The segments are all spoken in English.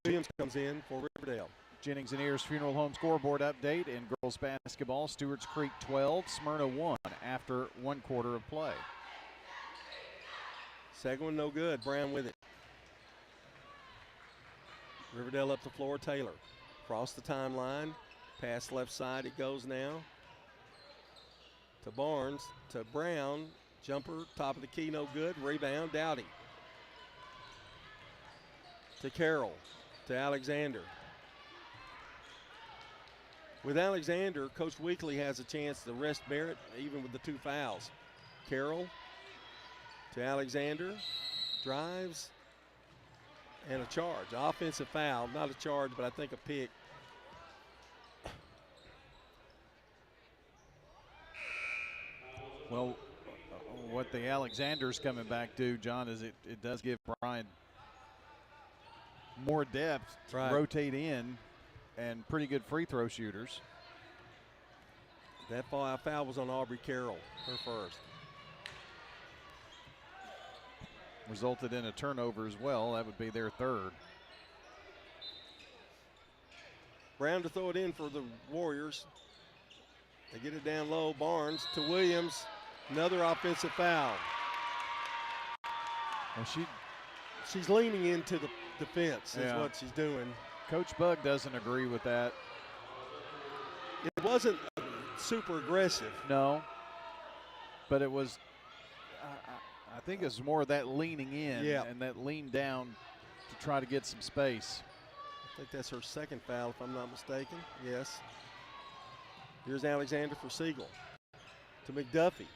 Williams comes in for Riverdale. Jennings and Ayers Funeral Home scoreboard update in girls basketball. Stewart's Creek 12, Smyrna 1 after 1 quarter of play. Second one no good. Brown with it. Riverdale up the floor. Taylor across the timeline. Pass left side it goes now. To Barnes. To Brown. Jumper. Top of the key no good. Rebound. Dowdy. To Carroll. To Alexander. With Alexander, Coach Weekly has a chance to rest Barrett even with the 2 fouls. Carroll to Alexander, drives, and a charge. Offensive foul, not a charge, but I think a pick. Well, what the Alexander's coming back to, John, is it does give Brian more depth to rotate in. And pretty good free throw shooters. That foul was on Aubrey Carroll, her first. Resulted in a turnover as well. That would be their third. Brown to throw it in for the Warriors. They get it down low. Barnes to Williams. Another offensive foul. Well, she's leaning into the defense is what she's doing. Coach Bug doesn't agree with that. It wasn't super aggressive. No, but it was, I think it was more of that leaning in and that lean down to try to get some space. I think that's her second foul, if I'm not mistaken. Yes. Here's Alexander for Siegel. To McDuffie,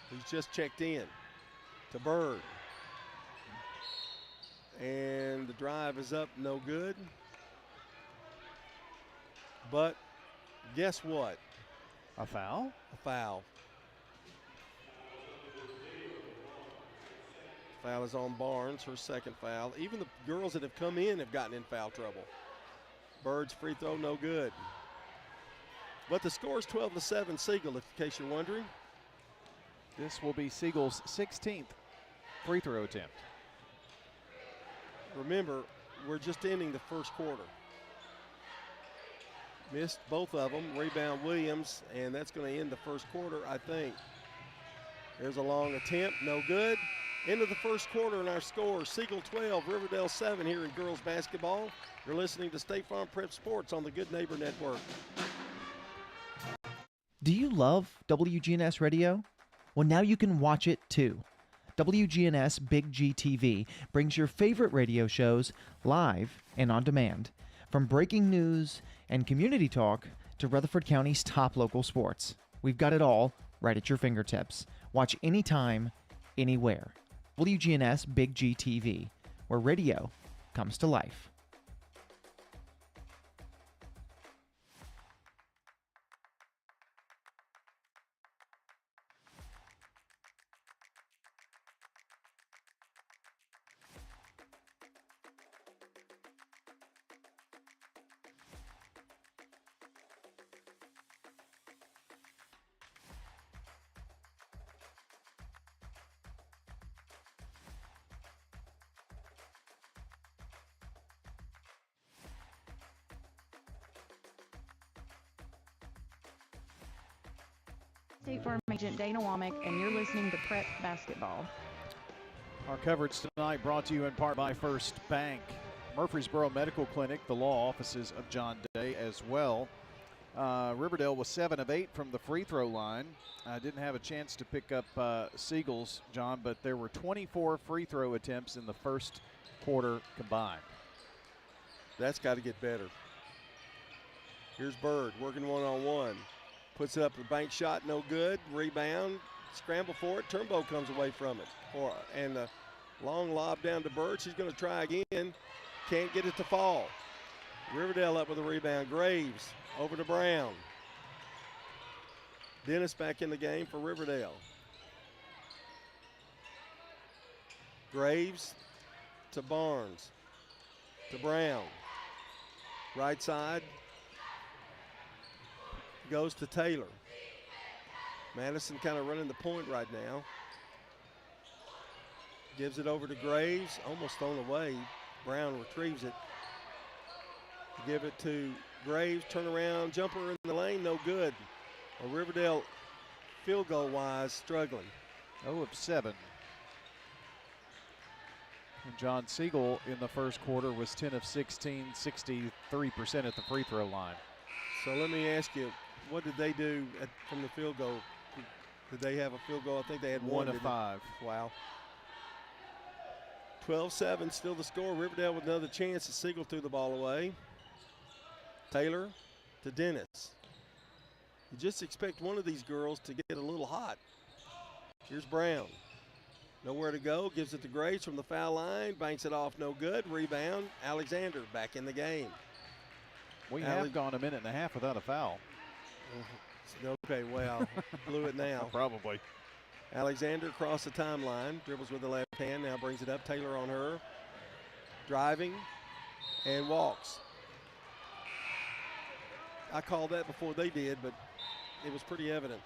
who's just checked in. To Bird. And the drive is up, no good. But guess what? A foul? A foul. Foul is on Barnes, her second foul. Even the girls that have come in have gotten in foul trouble. Bird's free throw, no good. But the score is 12-7 Siegel, in case you're wondering. This will be Siegel's 16th free throw attempt. Remember, we're just ending the first quarter. Missed both of them. Rebound Williams, and that's going to end the first quarter, I think. There's a long attempt, no good. End of the first quarter in our score, Siegel 12, Riverdale 7 here in girls basketball. You're listening to State Farm Prep Sports on the Good Neighbor Network. Do you love WGNS Radio? Well, now you can watch it too. WGNS Big G TV brings your favorite radio shows live and on demand. From breaking news and community talk to Rutherford County's top local sports. We've got it all right at your fingertips. Watch anytime, anywhere. WGNS Big G TV, where radio comes to life. State Farm Agent Dana Womack, and you're listening to Prep Basketball. Our coverage tonight brought to you in part by First Bank, Murfreesboro Medical Clinic, the law offices of John Day as well. Riverdale was 7 of 8 from the free throw line. I didn't have a chance to pick up Siegel's, John, but there were 24 free throw attempts in the first quarter combined. That's got to get better. Here's Bird working one-on-one. Puts it up the bank shot, no good. Rebound, scramble for it. Turnbow comes away from it. And a long lob down to Bird. She's going to try again. Can't get it to fall. Riverdale up with a rebound. Graves over to Brown. Dennis back in the game for Riverdale. Graves to Barnes. To Brown. Right side. Goes to Taylor. Madison kind of running the point right now. Gives it over to Graves. Almost thrown away. Brown retrieves it. Give it to Graves, turn around, jumper in the lane, no good. Well, Riverdale, field goal wise, struggling. 0 of 7. And John Siegel in the first quarter was 10 of 16, 63% at the free throw line. So let me ask you, what did they do from the field goal? Did they have a field goal? I think they had 1 of 5. Wow. 12-7, still the score. Riverdale with another chance as Siegel threw the ball away. Taylor to Dennis. You just expect one of these girls to get a little hot. Here's Brown. Nowhere to go, gives it to Graves from the foul line, banks it off, no good. Rebound, Alexander back in the game. We have gone a minute and a half without a foul. Okay, well, blew it now. Probably. Alexander across the timeline, dribbles with the left hand, now brings it up. Taylor on her, driving, and walks. I called that before they did, but it was pretty evident.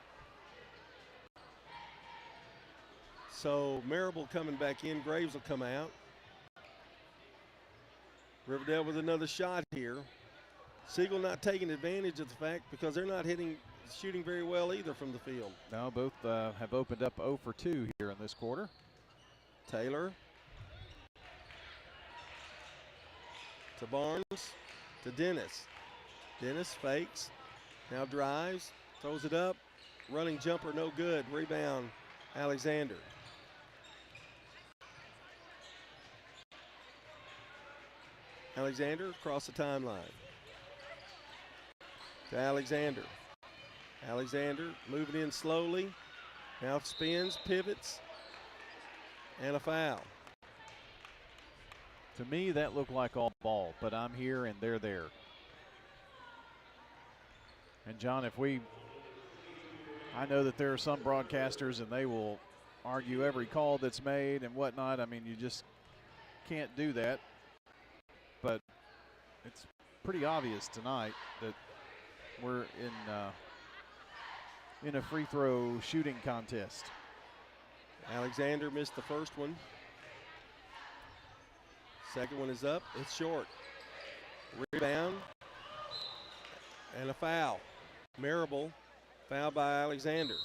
So Marable coming back in, Graves will come out. Riverdale with another shot here. Siegel not taking advantage of the fact because they're not shooting very well either from the field. No, both have opened up 0 for 2 here in this quarter. Taylor to Barnes to Dennis. Dennis fakes, now drives, throws it up, running jumper, no good. Rebound, Alexander. Alexander across the timeline. To Alexander. Alexander moving in slowly. Now spins, pivots, and a foul. To me, that looked like all ball, but I'm here and they're there. And John, I know that there are some broadcasters and they will argue every call that's made and whatnot. I mean, you just can't do that. But it's pretty obvious tonight that we're in a free throw shooting contest. Alexander missed the first one. Second one is up. It's short. Rebound and a foul. Marable fouled by Alexander.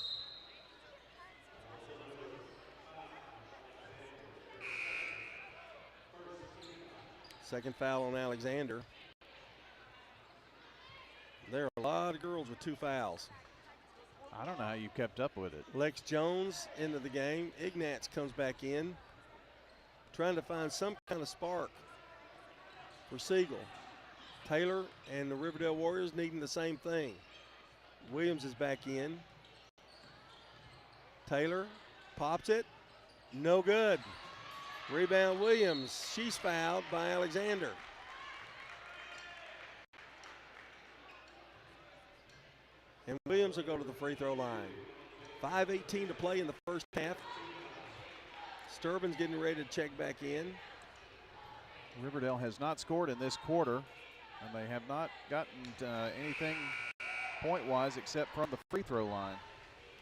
Second foul on Alexander. There are a lot of girls with 2 fouls. I don't know how you kept up with it. Lex Jones into the game. Ignatz comes back in, trying to find some kind of spark for Siegel. Taylor and the Riverdale Warriors needing the same thing. Williams is back in. Taylor pops it. No good. Rebound Williams. She's fouled by Alexander. And Williams will go to the free throw line. 5:18 to play in the first half. Sturbin's getting ready to check back in. Riverdale has not scored in this quarter, and they have not gotten anything point-wise except from the free throw line.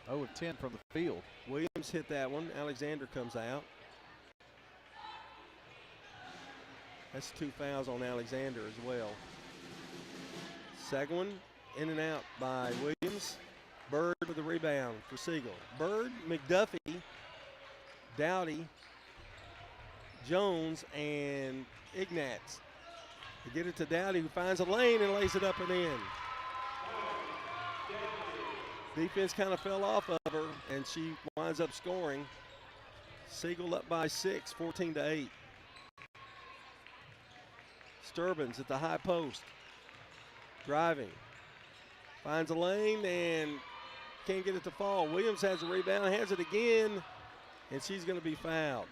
0 of 10 from the field. Williams hit that one. Alexander comes out. That's 2 fouls on Alexander as well. Second one, in and out by Williams. Bird with the rebound for Siegel. Bird, McDuffie, Dowdy, Jones, and Ignatz. They get it to Dowdy, who finds a lane and lays it up and in. Defense kind of fell off of her, and she winds up scoring. Siegel up by 6, 14-8. Sturbins at the high post. Driving. Finds a lane and can't get it to fall. Williams has a rebound, has it again, and she's going to be fouled.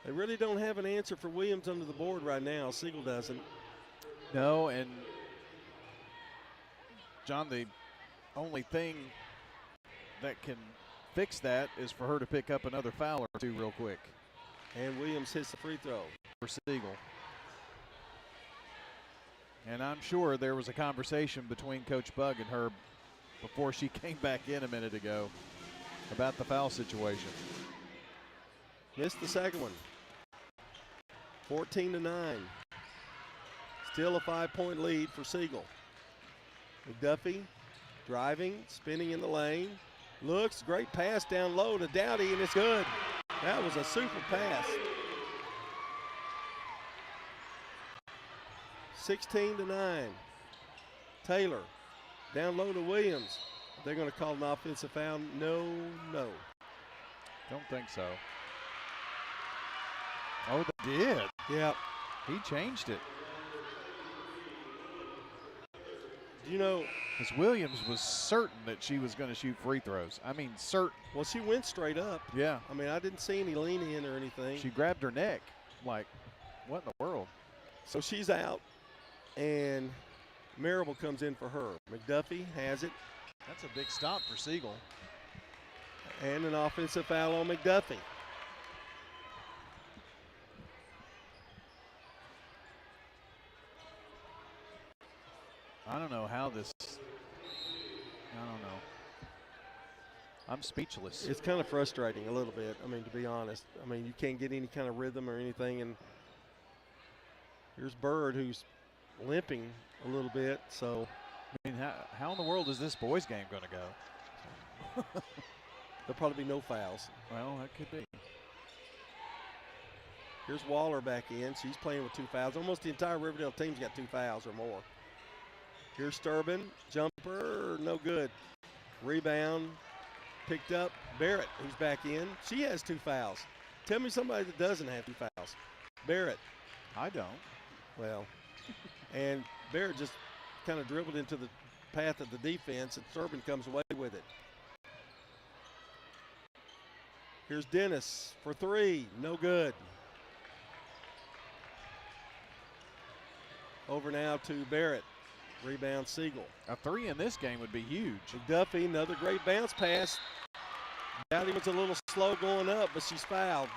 They really don't have an answer for Williams under the board right now. Siegel doesn't. No, and John, the only thing that can fix that is for her to pick up another foul or two real quick. And Williams hits the free throw. For Siegel. And I'm sure there was a conversation between Coach Bug and her before she came back in a minute ago about the foul situation. Missed the second one. 14-9. Still a 5-point lead for Siegel. McDuffie driving, spinning in the lane. Looks, great pass down low to Dowdy, and it's good. That was a super pass. 16-9. Taylor down low to Williams. They're going to call an offensive foul. No. Don't think so. Oh, they did. Yeah. He changed it. You know, because Williams was certain that she was going to shoot free throws. I mean, certain. Well, she went straight up. Yeah. I mean, I didn't see any lean in or anything. She grabbed her neck. Like, what in the world? So she's out, and Marable comes in for her. McDuffie has it. That's a big stop for Siegel. And an offensive foul on McDuffie. I don't know how this, I don't know. I'm speechless. It's kind of frustrating a little bit, I mean, to be honest. I mean, you can't get any kind of rhythm or anything. And here's Bird, who's limping a little bit. So, I mean, how in the world is this boys' game going to go? There'll probably be no fouls. Well, that could be. Here's Waller back in. She's playing with 2 fouls. Almost the entire Riverdale team's got 2 fouls or more. Here's Sturbin, jumper, no good. Rebound, picked up. Barrett, who's back in. She has 2 fouls. Tell me somebody that doesn't have 2 fouls. Barrett. I don't. Well, and Barrett just kind of dribbled into the path of the defense, and Sturbin comes away with it. Here's Dennis for 3, no good. Over now to Barrett. Rebound Siegel. A 3 in this game would be huge. McDuffie, another great bounce pass. Dowdy was a little slow going up, but she's fouled.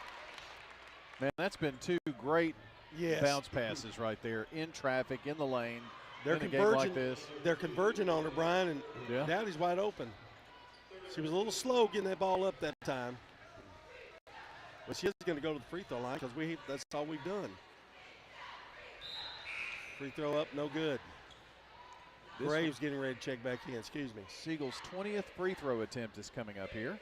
Man, that's been 2 great Yes. bounce passes right there in traffic, in the lane. They're in a game converging. like this. They're converging on her, Brian, and Yeah. Dowdy's wide open. She was a little slow getting that ball up that time. But she is going to go to the free throw line because that's all we've done. Free throw up, no good. Graves getting ready to check back in, excuse me. Siegel's 20th free throw attempt is coming up here.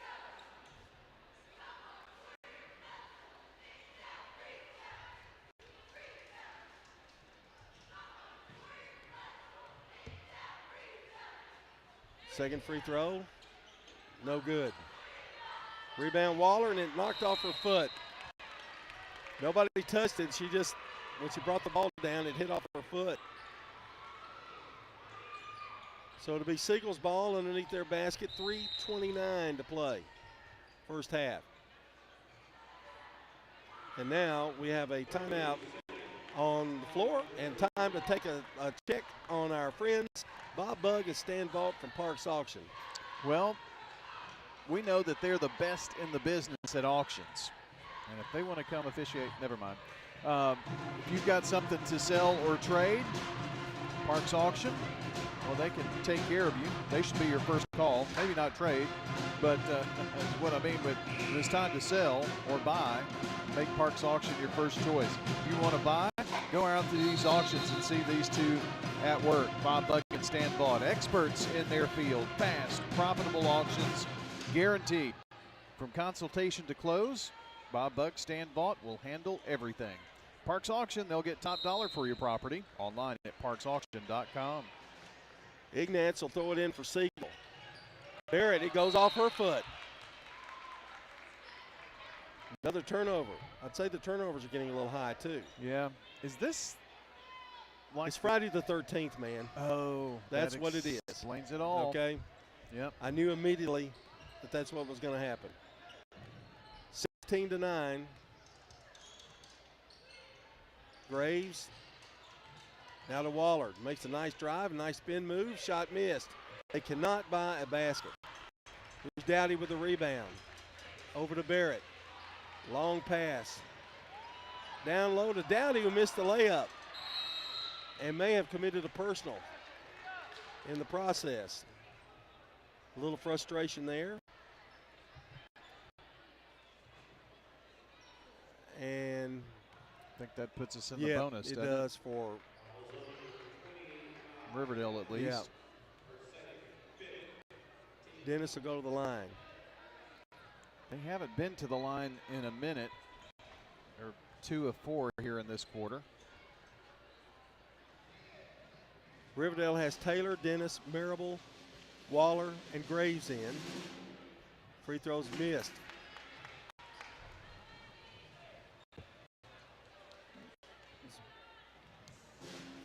Second free throw, no good. Rebound Waller, and it knocked off her foot. Nobody touched it. She just, when she brought the ball down, it hit off her foot. So it'll be Siegel's ball underneath their basket, 3:29 to play, first half. And now we have a timeout on the floor and time to take a check on our friends Bob Bugg and Stan Vault from Parks Auction. Well, we know that they're the best in the business at auctions. And if they want to come officiate, never mind. If you've got something to sell or trade, Parks Auction, well, they can take care of you. They should be your first call. Maybe not trade, but that's what I mean. But when it's time to sell or buy, make Parks Auction your first choice. If you want to buy, go out to these auctions and see these 2 at work. Bob Buck and Stan Vaught, experts in their field. Fast, profitable auctions, guaranteed. From consultation to close, Bob Buck, Stan Vaught will handle everything. Parks Auction, they'll get top dollar for your property. Online at parksauction.com. Ignatz will throw it in for Siegel. Barrett, it goes off her foot. Another turnover. I'd say the turnovers are getting a little high too. Yeah. Is this like It's Friday the 13th, man. Oh, That's that what it is. Explains it all. Okay. Yep. I knew immediately that that's what was going to happen. 16-9. Graves. Now to Waller. Makes a nice drive, a nice spin move. Shot missed. They cannot buy a basket. Here's Dowdy with the rebound. Over to Barrett. Long pass. Down low to Dowdy, who missed the layup and may have committed a personal in the process. A little frustration there. And I think that puts us in the bonus. it doesn't does for Riverdale at least. Yeah. Dennis will go to the line. They haven't been to the line in a minute. They're 2 of 4 here in this quarter. Riverdale has Taylor, Dennis, Marable, Waller, and Graves in. Free throws missed.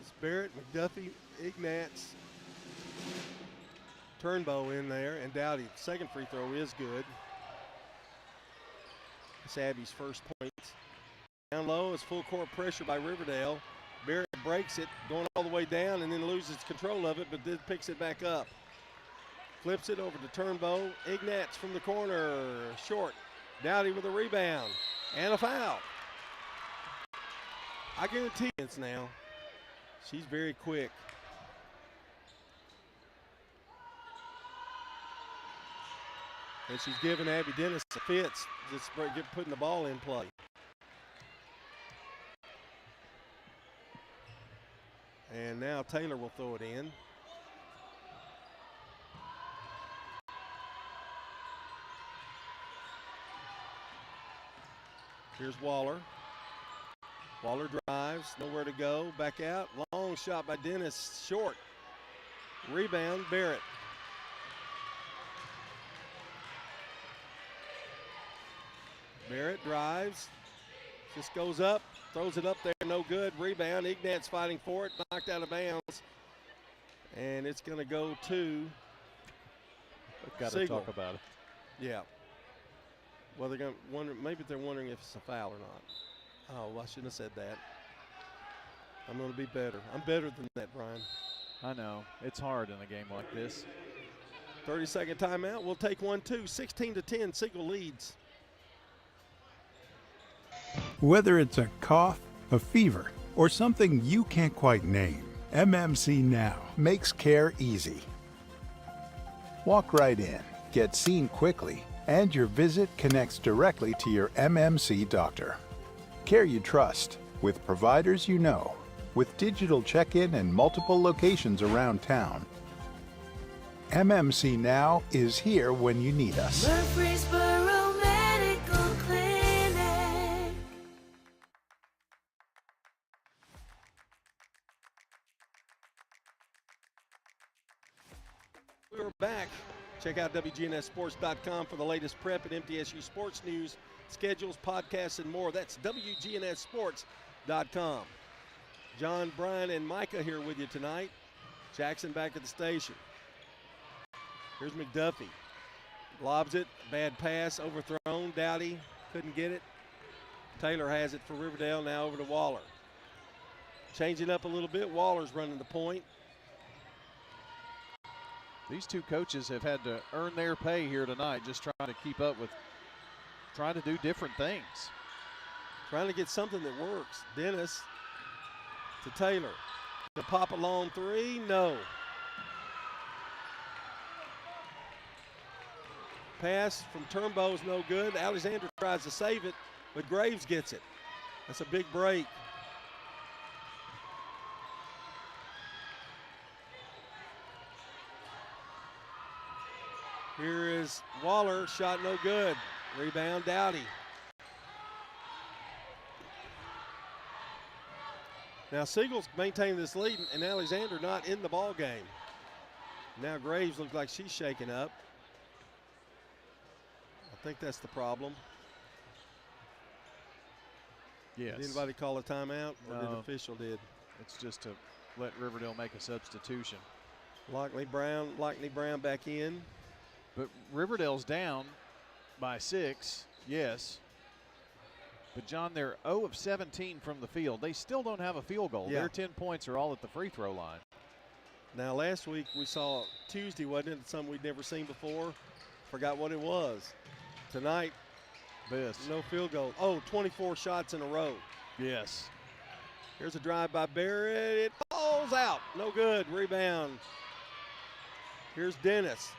It's Barrett, McDuffie, Ignatz, Turnbow in there, and Dowdy. Second free throw is good. It's Abby's first points. Down low is full court pressure by Riverdale. Barrett breaks it, going all the way down, and then loses control of it, but then picks it back up. Flips it over to Turnbow. Ignatz from the corner, short. Dowdy with a rebound and a foul. I guarantee it's now. She's very quick. And she's giving Abby Dennis a fits, just putting the ball in play. And now Taylor will throw it in. Here's Waller. Waller drives, nowhere to go, back out. Long shot by Dennis, short. Rebound, Barrett. Barrett drives, just goes up, throws it up there, no good. Rebound, Ignatz fighting for it, knocked out of bounds. And it's going to go to We've got to talk about it. Yeah. Well, they're going to wonder, maybe they're wondering if it's a foul or not. Oh, well, I shouldn't have said that. I'm going to be better. I'm better than that, Brian. I know. It's hard in a game like this. 30-second timeout. We'll take one, too. 16-10, Siegel leads. Whether it's a cough, a fever, or something you can't quite name, MMC Now makes care easy. Walk right in, get seen quickly, and your visit connects directly to your MMC doctor. Care you trust, with providers you know, with digital check-in and multiple locations around town. MMC Now is here when you need us. Murfreesboro Medical Clinic. We're back. Check out WGNSSports.com for the latest prep and MTSU sports news, schedules, podcasts, and more. That's WGNSSports.com. John, Brian, and Micah here with you tonight. Jackson back at the station. Here's McDuffie. Lobs it. Bad pass. Overthrown. Dowdy couldn't get it. Taylor has it for Riverdale. Now over to Waller. Changing up a little bit. Waller's running the point. These two coaches have had to earn their pay here tonight, just trying to keep up with, trying to do different things. Trying to get something that works. Dennis to Taylor. To pop a long three. No. Pass from Turnbow is no good. Alexander tries to save it, but Graves gets it. That's a big break. Here is Waller, shot no good. Rebound, Dowdy. Now Siegel's maintaining this lead, and Alexander not in the ball game. Now Graves looks like she's shaking up. I think that's the problem. Yes. Did anybody call a timeout? Or did the No. official did? It's just to let Riverdale make a substitution. Lockney Brown back in. But Riverdale's down by 6, yes. But, John, they're 0 of 17 from the field. They still don't have a field goal. Yeah. Their 10 points are all at the free throw line. Now last week we saw Tuesday, wasn't it? Something we'd never seen before. Forgot what it was. Tonight, This. no field goal. Oh, 24 shots in a row. Yes. Here's a drive by Barrett. It falls out. No good. Rebound. Here's Dennis.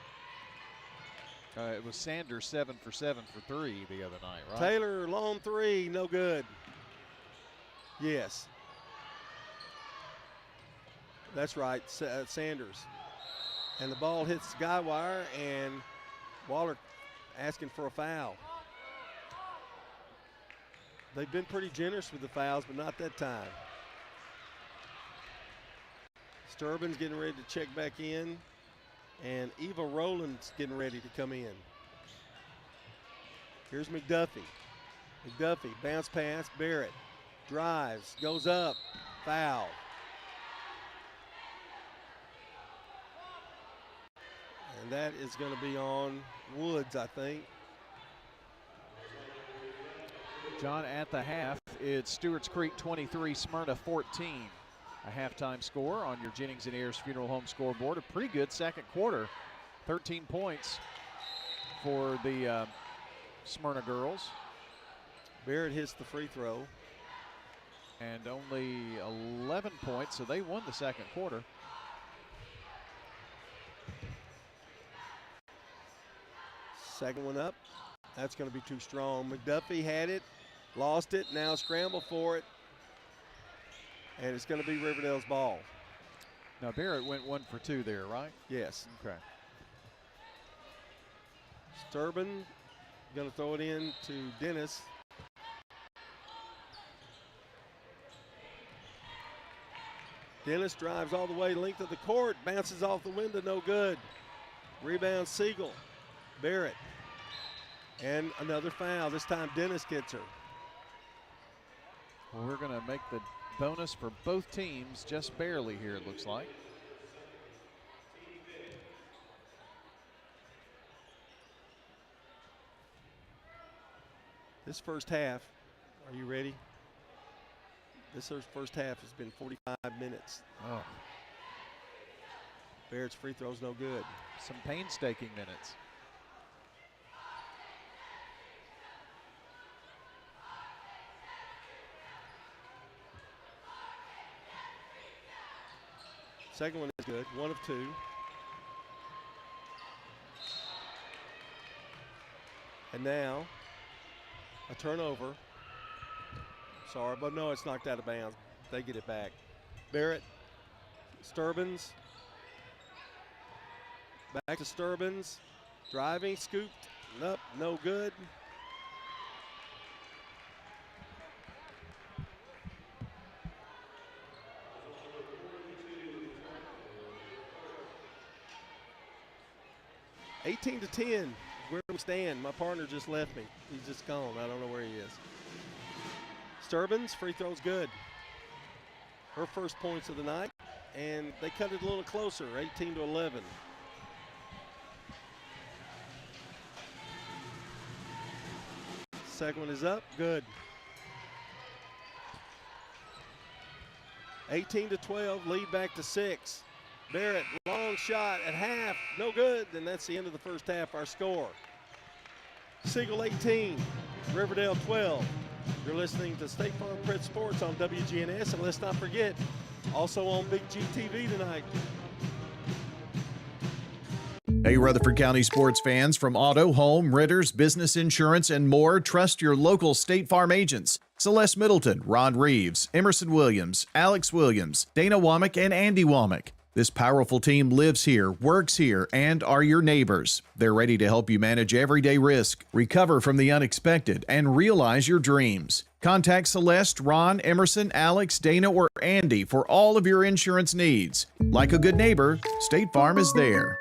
It was Sanders 7 for 7 for 3 the other night, right? Taylor, long three. No good. Yes. That's right, Sanders. And the ball hits the guy wire, and Waller asking for a foul. They've been pretty generous with the fouls, but not that time. Sturbin's getting ready to check back in, and Eva Rowland's getting ready to come in. Here's McDuffie. McDuffie, bounce pass, Barrett. Drives, goes up, foul. And that is going to be on Woods, I think. John, at the half, it's Stewart's Creek 23, Smyrna 14. A halftime score on your Jennings and Ayers Funeral Home scoreboard. A pretty good second quarter. 13 points for the Smyrna girls. Barrett hits the free throw. And only 11 points, so they won the second quarter. Second one up. That's going to be too strong. McDuffie had it, lost it, now scramble for it. And it's going to be Riverdale's ball. Now Barrett went 1 for 2 there, right? Yes. Okay. Sturbin going to throw it in to Dennis. Dennis drives all the way length of the court, bounces off the window, no good. Rebound Siegel. Barrett. And another foul. This time Dennis gets her. Well, we're going to make the bonus for both teams just barely here, it looks like. This first half, are you ready? This first half has been 45 minutes. Oh. Barrett's free throw's no good. Some painstaking minutes. Second one is good, 1 of 2. And now, a turnover. Sorry, but no, it's knocked out of bounds. They get it back. Barrett, Sturbins. Back to Sturbins. Driving, scooped, up, no good. (18-10). Where do we stand? My partner just left me. He's just gone. I don't know where he is. Sturbins, free throw's good. Her first points of the night, and they cut it a little closer, 18-11. Second one is up, good. 18-12, lead back to 6. Barrett, long shot at half, no good, and that's the end of the first half, our score. Siegel 18, Riverdale 12. You're listening to State Farm Pret Sports on WGNS, and let's not forget, also on Big G TV tonight. Hey, Rutherford County sports fans, from auto, home, renters, business insurance, and more, trust your local State Farm agents. Celeste Middleton, Ron Reeves, Emerson Williams, Alex Williams, Dana Womack, and Andy Womack. This powerful team lives here, works here, and are your neighbors. They're ready to help you manage everyday risk, recover from the unexpected, and realize your dreams. Contact Celeste, Ron, Emerson, Alex, Dana, or Andy for all of your insurance needs. Like a good neighbor, State Farm is there.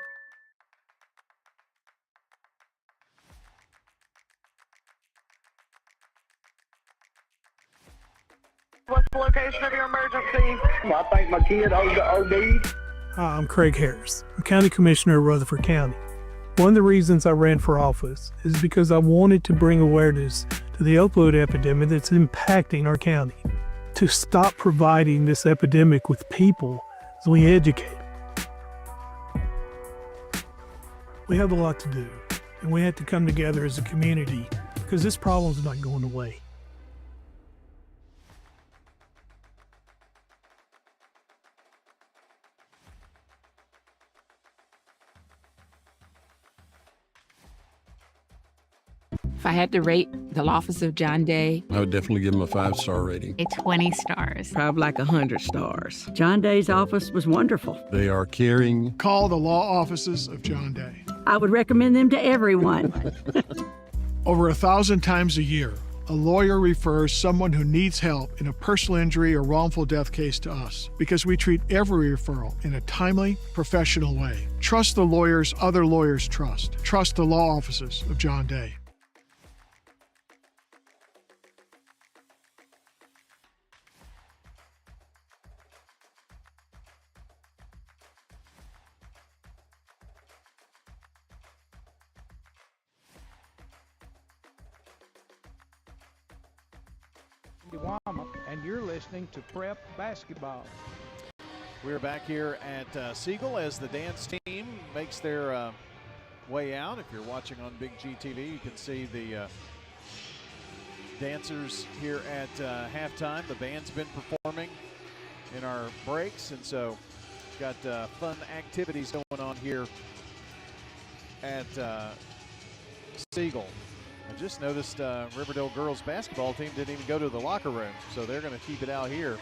What's the location of your emergency? I think my kid OD'd. Hi, I'm Craig Harris. I'm County Commissioner of Rutherford County. One of the reasons I ran for office is because I wanted to bring awareness to the opioid epidemic that's impacting our county. To stop providing this epidemic with people as we educate. We have a lot to do, and we have to come together as a community because this problem's not going away. If I had to rate the office of John Day, I would definitely give him a 5-star rating. A 20 stars. Probably like 100 stars. John Day's office was wonderful. They are caring. Call the law offices of John Day. I would recommend them to everyone. Over 1,000 times a year, a lawyer refers someone who needs help in a personal injury or wrongful death case to us because we treat every referral in a timely, professional way. Trust the lawyers other lawyers trust. Trust the law offices of John Day. And you're listening to Prep Basketball. We're back here at Siegel as the dance team makes their way out. If you're watching on Big G TV, you can see the dancers here at halftime. The band's been performing in our breaks, and so got fun activities going on here at Siegel. I just noticed Riverdale girls basketball team didn't even go to the locker room, so they're going to keep it out here.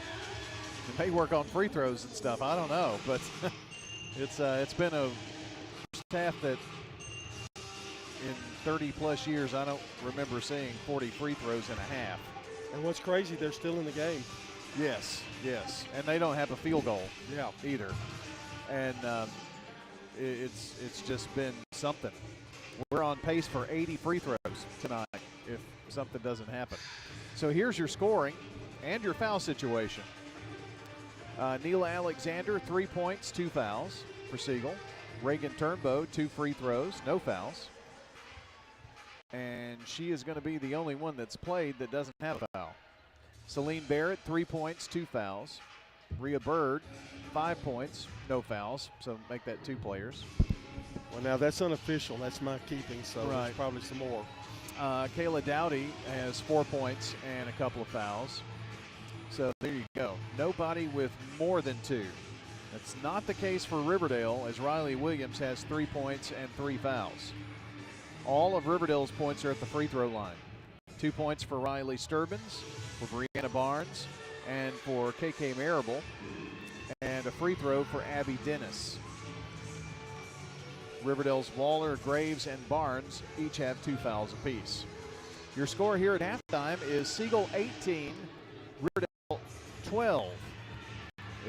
They may work on free throws and stuff. I don't know, but it's been a first half that in 30-plus years I don't remember seeing 40 free throws in a half. And what's crazy, they're still in the game. Yes, and they don't have a field goal either. And it's just been something. We're on pace for 80 free throws tonight if something doesn't happen. So here's your scoring and your foul situation. Neil Alexander, 3 points, 2 fouls for Siegel. Reagan Turnbow, 2 free throws, no fouls. And she is going to be the only one that's played that doesn't have a foul. Celine Barrett, 3 points, 2 fouls. Rhea Bird, 5 points, no fouls, so make that 2 players. Well, now that's unofficial. That's my keeping, so there's probably some more. Kayla Dowdy has 4 points and a couple of fouls. So there you go. Nobody with more than 2. That's not the case for Riverdale, as Riley Williams has 3 points and 3 fouls. All of Riverdale's points are at the free throw line. 2 points for Riley Sturbins, for Brianna Barnes, and for KK Marable, and a free throw for Abby Dennis. Riverdale's Waller, Graves, and Barnes each have 2 fouls apiece. Your score here at halftime is Siegel 18, Riverdale 12.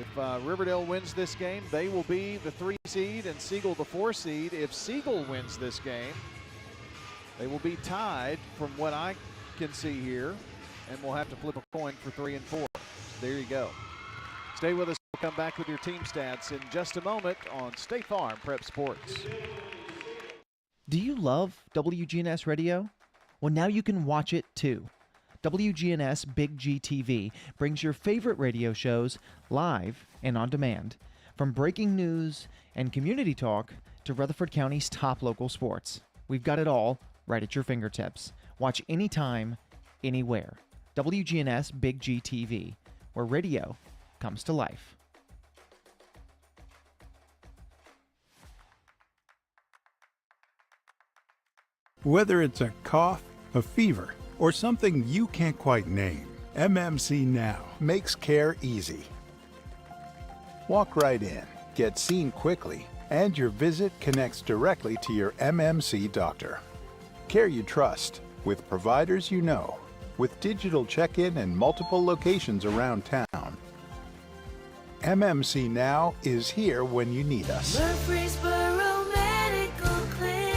If Riverdale wins this game, they will be the 3 seed and Siegel the 4 seed. If Siegel wins this game, they will be tied from what I can see here, and we'll have to flip a coin for 3 and 4. So there you go. Stay with us. We'll come back with your team stats in just a moment on State Farm Prep Sports. Do you love WGNS Radio? Well, now you can watch it too. WGNS Big G TV brings your favorite radio shows live and on demand. From breaking news and community talk to Rutherford County's top local sports. We've got it all right at your fingertips. Watch anytime, anywhere. WGNS Big G TV, where radio comes to life. Whether it's a cough, a fever, or something you can't quite name, MMC Now makes care easy. Walk right in, get seen quickly, and your visit connects directly to your MMC doctor. Care you trust, with providers you know, with digital check-in and multiple locations around town. MMC Now is here when you need us. Murfreesboro Medical Clinic.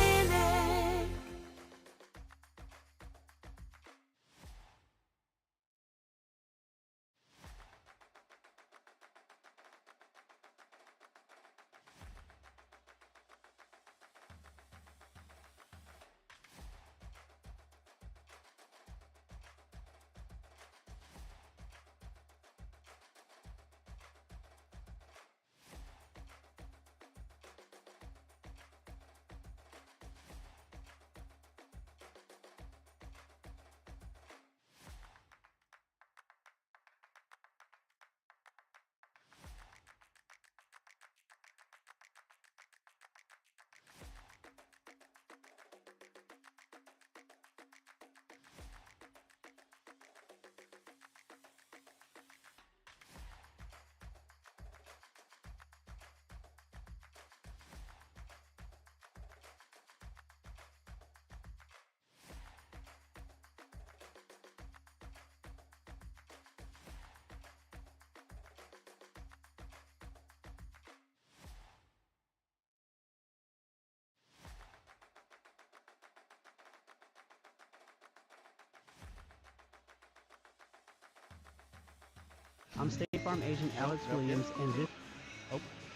I'm State Farm agent Alex Williams, and this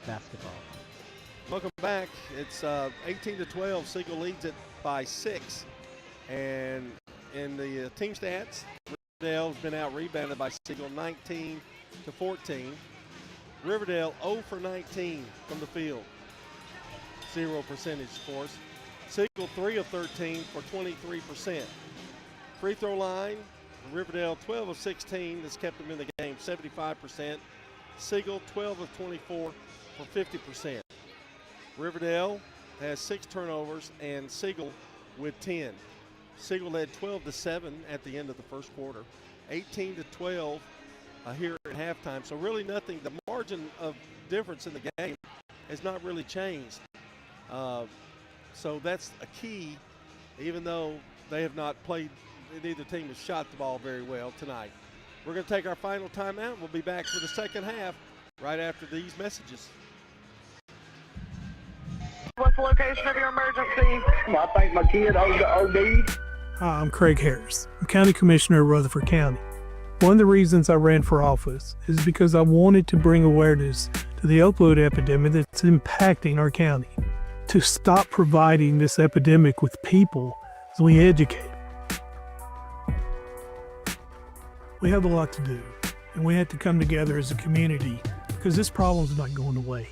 basketball. Welcome back. It's 18-12. Siegel leads it by 6. And in the team stats, Riverdale has been out-rebounded by Siegel 19-14. Riverdale 0 for 19 from the field. 0 percentage, of course. Siegel 3 of 13 for 23%. Free throw line, Riverdale 12 of 16. That's kept them in the game, 75%. Siegel 12 of 24 for 50%. Riverdale has 6 turnovers and Siegel with 10. Siegel led 12-7 at the end of the first quarter, 18-12 here at halftime. So really nothing, the margin of difference in the game has not really changed. So that's a key, even though they have not played, neither team has shot the ball very well tonight. We're going to take our final timeout. We'll be back for the second half right after these messages. What's the location of your emergency? I think my kid OD'd. Hi, I'm Craig Harris. I'm County Commissioner of Rutherford County. One of the reasons I ran for office is because I wanted to bring awareness to the opioid epidemic that's impacting our county. To stop providing this epidemic with people as we educate. We have a lot to do, and we have to come together as a community because this problem's not going away.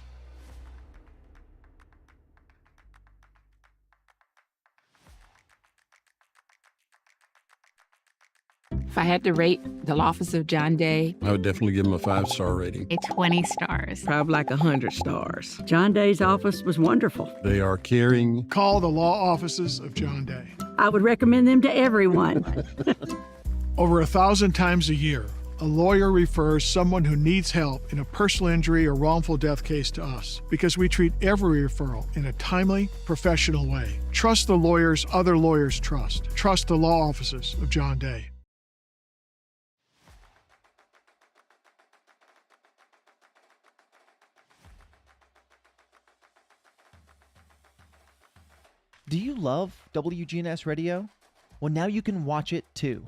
If I had to rate the office of John Day, I would definitely give him a 5-star rating. A 20 stars. Probably like 100 stars. John Day's office was wonderful. They are caring. Call the law offices of John Day. I would recommend them to everyone. Over 1,000 times a year, a lawyer refers someone who needs help in a personal injury or wrongful death case to us because we treat every referral in a timely, professional way. Trust the lawyers other lawyers trust. Trust the law offices of John Day. Do you love WGNS Radio? Well, now you can watch it too.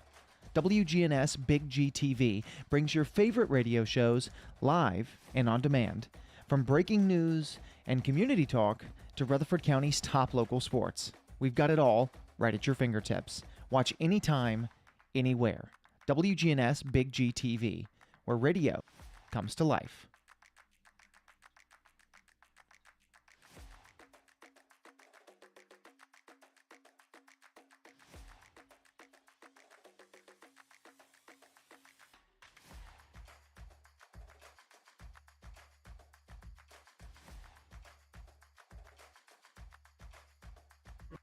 WGNS Big G TV brings your favorite radio shows live and on demand. From breaking news and community talk to Rutherford County's top local sports. We've got it all right at your fingertips. Watch anytime, anywhere. WGNS Big G TV, where radio comes to life.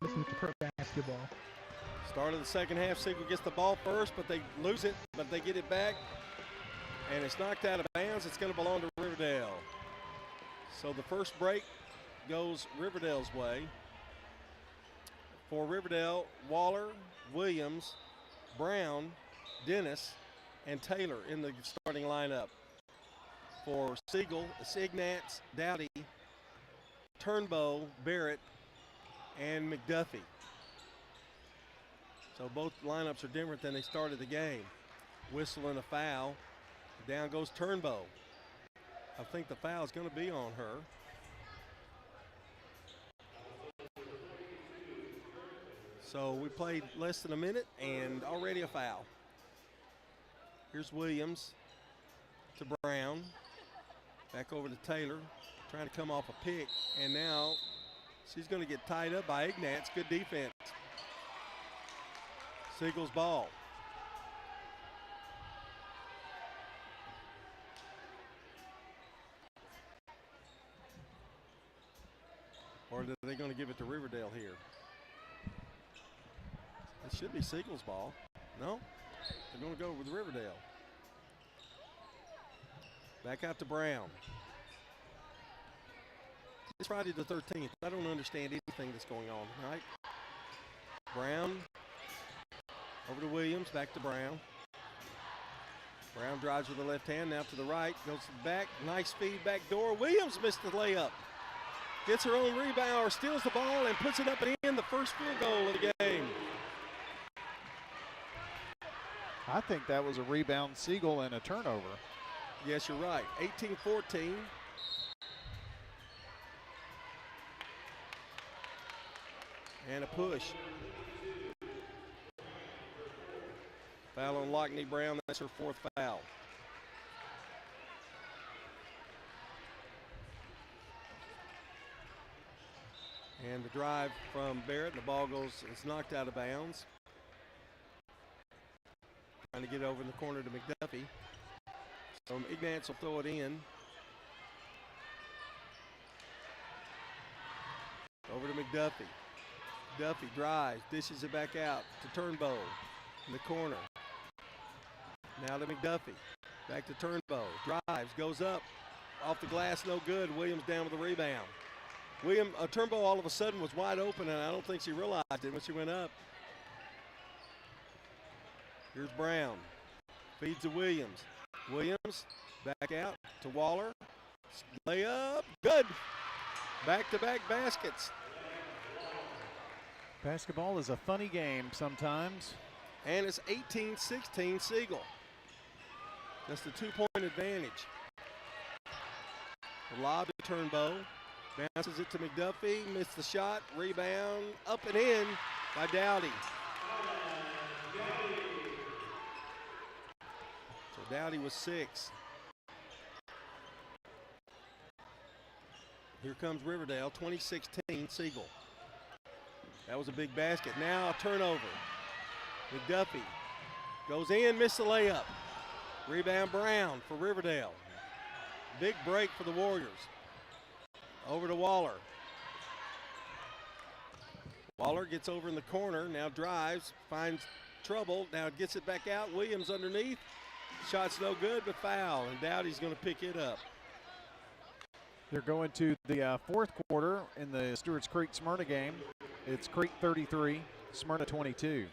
Listen to pro basketball. Start of the second half, Siegel gets the ball first, but they lose it, but they get it back. And it's knocked out of bounds. It's going to belong to Riverdale. So the first break goes Riverdale's way. For Riverdale, Waller, Williams, Brown, Dennis, and Taylor in the starting lineup. For Siegel, it's Ignatz, Dowdy, Turnbow, Barrett, and McDuffie. So both lineups are different than they started the game. Whistle and a foul. Down goes Turnbow. I think the foul is going to be on her. So we played less than a minute and already a foul. Here's Williams to Brown. Back over to Taylor, trying to come off a pick, and now she's going to get tied up by Ignatz. Good defense. Siegel's ball. Or are they going to give it to Riverdale here? It should be Siegel's ball. No? They're going to go with Riverdale. Back out to Brown. It's Friday the 13th. I don't understand anything that's going on tonight. Brown over to Williams, back to Brown. Brown drives with the left hand, now to the right, goes to the back, nice speed back door. Williams missed the layup. Gets her own rebound, or steals the ball and puts it up and in, the first field goal of the game. I think that was a rebound, Siegel, and a turnover. Yes, you're right. 18-14. And a push. Foul on Lockney Brown. That's her 4th foul. And the drive from Barrett. The ball it's knocked out of bounds. Trying to get over in the corner to McDuffie. So Ignatz will throw it in. Over to McDuffie. Duffy drives, dishes it back out to Turnbow in the corner. Now to McDuffie. Back to Turnbow. Drives, goes up. Off the glass, no good. Williams down with the rebound. Turnbow all of a sudden was wide open, and I don't think she realized it when she went up. Here's Brown. Feeds to Williams. Williams back out to Waller. Layup, good. Back-to-back baskets. Basketball is a funny game sometimes. And it's 18-16 Siegel. That's the 2-point advantage. The lob to Turnbow. Bounces it to McDuffie. Missed the shot. Rebound. Up and in by Dowdy. So Dowdy was 6. Here comes Riverdale. 2016 Siegel. That was a big basket. Now a turnover. McDuffie goes in, missed the layup. Rebound Brown for Riverdale. Big break for the Warriors. Over to Waller. Waller gets over in the corner, now drives, finds trouble, now gets it back out. Williams underneath. Shot's no good, but foul, and Dowdy's going to pick it up. They're going to the 4th quarter in the Stewart's Creek Smyrna game. It's Creek 33, Smyrna 22.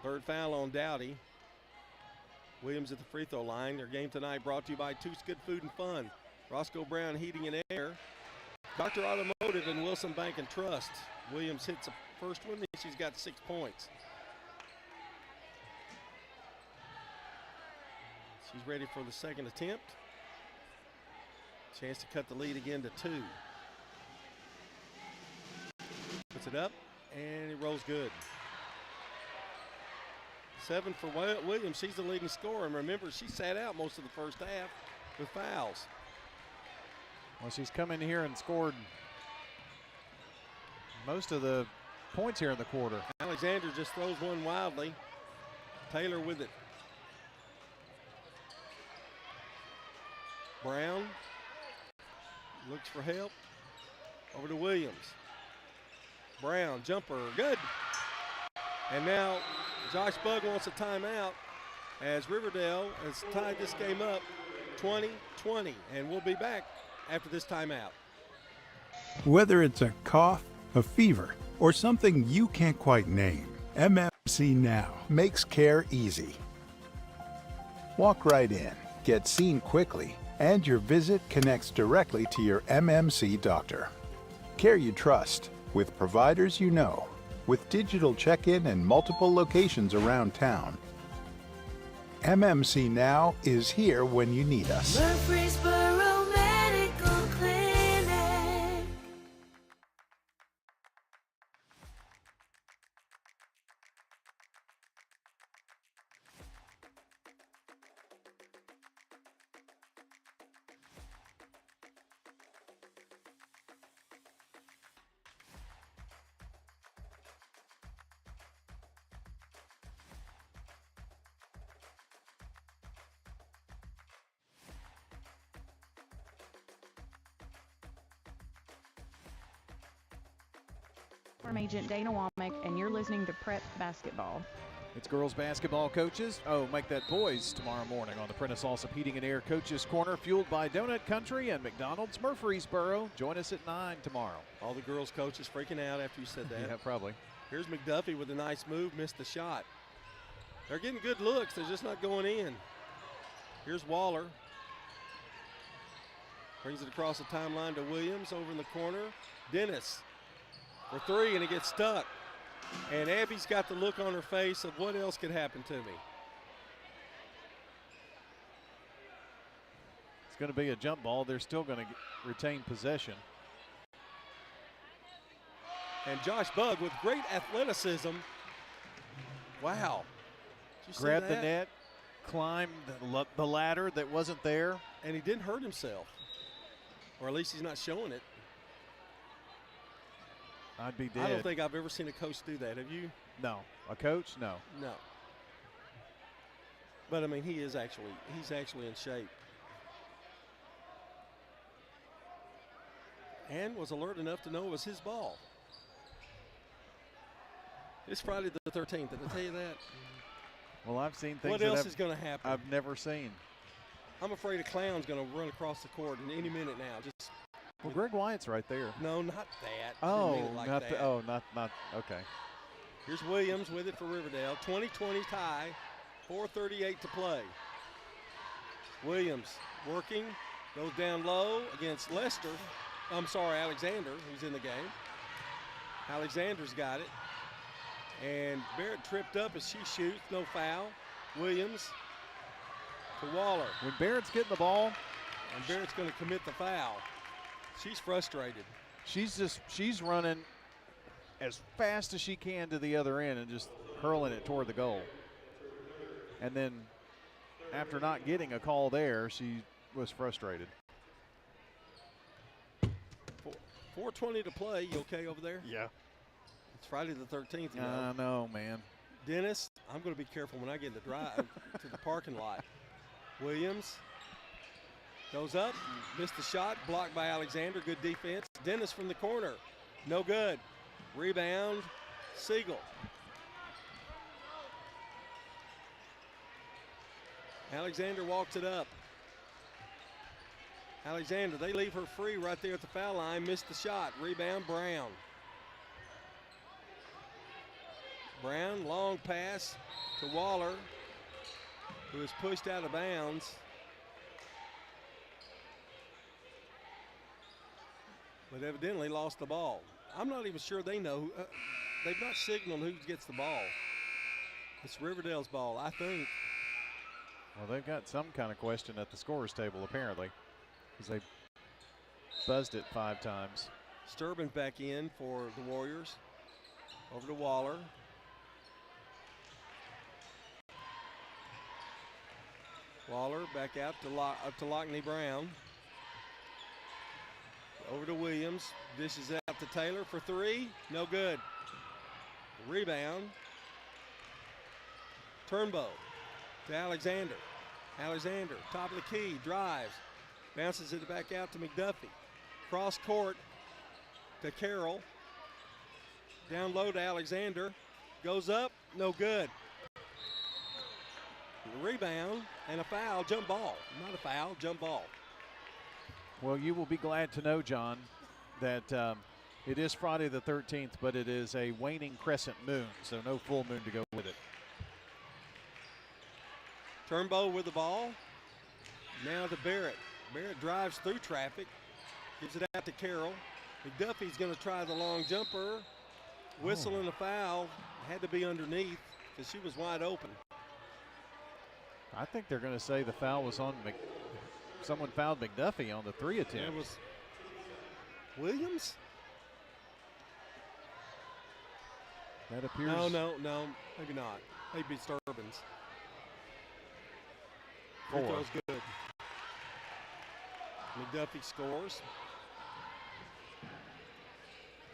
3rd foul on Dowdy. Williams at the free throw line. Their game tonight brought to you by Toots Good Food and Fun, Roscoe Brown Heating and Air, Dr. Automotive, and Wilson Bank and Trust. Williams hits the first one, and she's got 6 points. She's ready for the second attempt. Chance to cut the lead again to 2. Puts it up, and it rolls good. 7 for Williams. She's the leading scorer. And remember, she sat out most of the first half with fouls. Well, she's come in here and scored most of the points here in the quarter. Alexander just throws one wildly. Taylor with it. Brown looks for help. Over to Williams. Brown, jumper, good. And now Josh Bugg wants a timeout as Riverdale has tied this game up 20-20. And we'll be back after this timeout. Whether it's a cough, a fever, or something you can't quite name, MMC Now makes care easy. Walk right in, get seen quickly, and your visit connects directly to your MMC doctor. Care you trust, with providers you know, with digital check-in and multiple locations around town. MMC Now is here when you need us. Murfreesboro Medical Clinic. I'm Agent Dana Womack, and you're listening to Prep Basketball. It's girls basketball coaches. Oh, make that boys tomorrow morning on the Prentice Allsup Heating and Air Coaches Corner, fueled by Donut Country and McDonald's Murfreesboro. Join us at 9 tomorrow. All the girls coaches freaking out after you said that. Yeah, probably. Here's McDuffie with a nice move, missed the shot. They're getting good looks, they're just not going in. Here's Waller. Brings it across the timeline to Williams over in the corner. Dennis for 3, and it gets stuck. And Abby's got the look on her face of what else could happen to me. It's going to be a jump ball. They're still going to retain possession. And Josh Bugg with great athleticism. Wow. Did you see Grabbed the that? net, climbed the ladder that wasn't there. And he didn't hurt himself. Or at least he's not showing it. I'd be dead. I don't think I've ever seen a coach do that. Have you? No. A coach? No. No. But, I mean, he's actually in shape. And was alert enough to know it was his ball. It's Friday the 13th. Did I tell you that? Well, I've seen things What else is going to happen? I've never seen. I'm afraid a clown's going to run across the court in any minute now. Just well, Greg Wyatt's right there. No, not that. Oh, like not that. not okay. Here's Williams with it for Riverdale. 20-20 tie. 4:38 to play. Williams working, goes down low against Lester. I'm sorry, Alexander, who's in the game. Alexander's got it. And Barrett tripped up as she shoots, no foul. Williams to Waller. When Barrett's getting the ball, and Barrett's going to commit the foul. She's frustrated. She's running as fast as she can to the other end and just hurling it toward the goal. And then after not getting a call there, she was frustrated. 4:20 to play. You okay over there? Yeah. It's Friday the 13th. You know. I know, man. Dennis, I'm going to be careful when I get in the drive to the parking lot. Williams goes up, missed the shot, blocked by Alexander. Good defense. Dennis from the corner, no good. Rebound, Siegel. Alexander walks it up. Alexander, they leave her free right there at the foul line. Missed the shot. Rebound, Brown. Brown, long pass to Waller, who is pushed out of bounds. But evidently lost the ball. I'm not even sure they know. They've not signaled who gets the ball. It's Riverdale's ball, I think. Well, they've got some kind of question at the scorer's table, apparently, because they buzzed it 5 times. Sturban back in for the Warriors. Over to Waller. Waller back out to Lockney Brown. Over to Williams. Dishes out to Taylor for 3. No good. Rebound. Turnbow to Alexander. Alexander, top of the key, drives. Bounces it back out to McDuffie. Cross court to Carroll. Down low to Alexander. Goes up, no good. Rebound and a foul, jump ball. Not a foul, jump ball. Well, you will be glad to know, John, that it is Friday the 13th, but it is a waning crescent moon, so no full moon to go with it. Turnbow with the ball. Now to Barrett. Barrett drives through traffic. Gives it out to Carroll. McDuffie's going to try the long jumper. Whistle and a foul. Had to be underneath because she was wide open. I think they're going to say the foul was on someone fouled McDuffie on the 3 attempt. It was Williams? That appears. No, maybe not. Maybe Sturbans. 4. Free throw's good. McDuffie scores.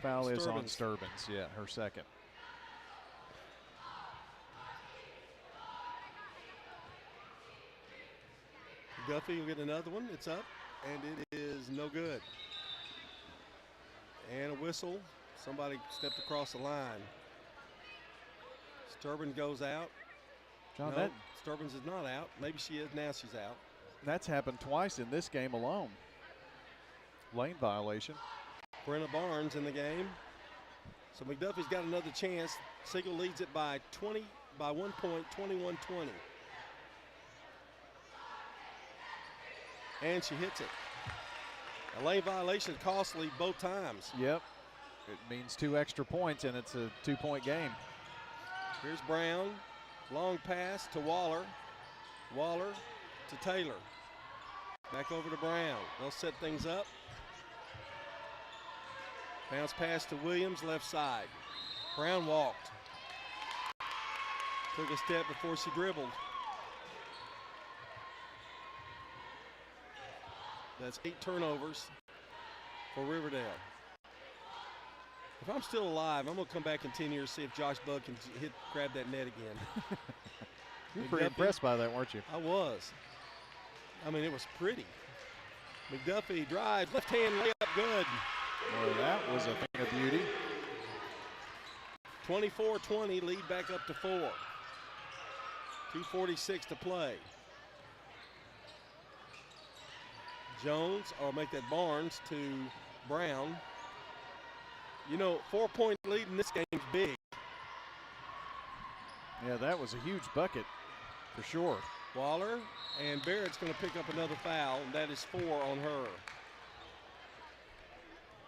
Foul is on Sturbans. Sturbans, yeah, her second. McDuffie will get another one. It's up, and it is no good. And a whistle. Somebody stepped across the line. Sturbin goes out. John, no, Sturbins is not out. Maybe she is. Now she's out. That's happened twice in this game alone. Lane violation. Brenna Barnes in the game. So McDuffie's got another chance. Siegel leads it by 1 point, 21-20. And she hits it. A lane violation costly both times. Yep. It means 2 extra points, and it's a 2-point game. Here's Brown. Long pass to Waller. Waller to Taylor. Back over to Brown. They'll set things up. Bounce pass to Williams, left side. Brown walked. Took a step before she dribbled. That's 8 turnovers for Riverdale. If I'm still alive, I'm going to come back in 10 years see if Josh Bug can grab that net again. You were pretty impressed by that, weren't you? I was. I mean, it was pretty. McDuffie drives, left hand layup, good. Well, that was a thing of beauty. 24-20, lead back up to 4. 2:46 to play. Jones, or make that Barnes to Brown. You know, 4-point lead in this game's big. Yeah, that was a huge bucket for sure. Waller, and Barrett's going to pick up another foul, and that is 4 on her.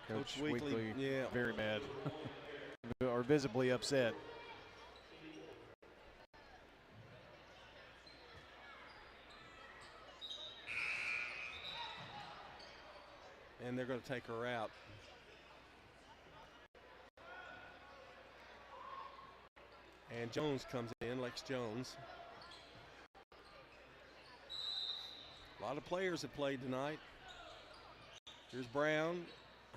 Coach Weekly, yeah, very mad or visibly upset. And they're going to take her out. And Jones comes in, Lex Jones. A lot of players have played tonight. Here's Brown.